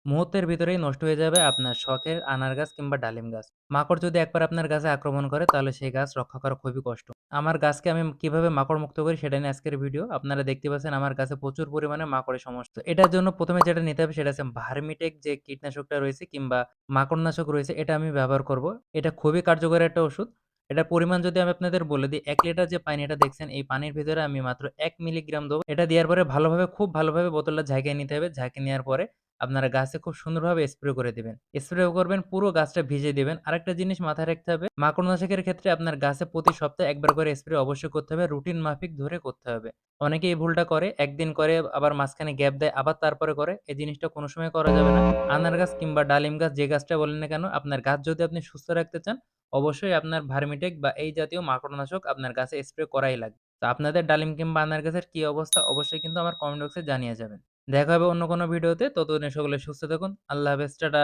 মুহূর্তের ভিতরেই নষ্ট হয়ে যাবে আপনার শখের আনার গাছ কিংবা ডালিম গাছ। মাকড় যদি একবার আপনার গাছে আক্রমণ করে তাহলে সেই গাছ রক্ষা করা খুবই কষ্ট। আমার গাছকে আমি কিভাবে মাকড় মুক্ত করি সেটা নিয়ে আজকের ভিডিও। আপনারা দেখতে পাচ্ছেন আমার গাছে প্রচুর পরিমাণে মাকড়ের সমস্যা। এটার জন্য ১ম এ যেটা নিতে হবে সেটা হচ্ছে ভার্মিটেক যে কীটনাশকটা রয়েছে কিংবা মাকড়নাশক রয়েছে এটা আমি ব্যবহার করব। এটা খুবই কার্যকরী একটা ওষুধ। এটার পরিমাণ যদি আমি আপনাদের বলে দিই, ১ লিটার যে পানিটা দেখছেন এই পানির ভিতরে আমি মাত্র ১ মিলিগ্রাম দেবো। এটা দেওয়ার পরে ভালোভাবে খুব ভালোভাবে বোতলটা ঝাঁকিয়ে নিতে হবে। ঝাঁকিয়ে নেওয়ার পরে আপনারা গাছে খুব সুন্দরভাবে স্প্রে করে দিবেন। স্প্রে করবেন, পুরো গাছটা ভিজিয়ে দিবেন। আরেকটা জিনিস মাথায় রাখতে হবে, মাকড়নাশকের ক্ষেত্রে আপনার গাছে প্রতি সপ্তাহে ১ বার করে স্প্রে অবশ্যই করতে হবে। রুটিন মাফিক ধরে করতে হবে। অনেকেই এই ভুলটা করে, একদিন করে আবার মাঝখানে গ্যাপ দেয়, আবার তারপরে করে। এই জিনিসটা কোনো সময় করা যাবে না। আনার গাছ কিংবা ডালিম গাছ যে গাছটা বলেন না কেন, আপনার গাছ যদি আপনি সুস্থ রাখতে চান, অবশ্যই আপনার ভার্মিটেক বা এই জাতীয় মাকড়নাশক আপনার গাছে স্প্রে করাই লাগবে। তো আপনাদের ডালিম কিংবা আনার গাছের কি অবস্থা অবশ্যই কিন্তু আমার কমেন্ট বক্সে জানিয়ে যাবেন। দেখা হবে অন্য কোনো ভিডিওতে। ততদিনে সকলে সুস্থ থাকুন। আল্লাহ হাফেজ। টাটা।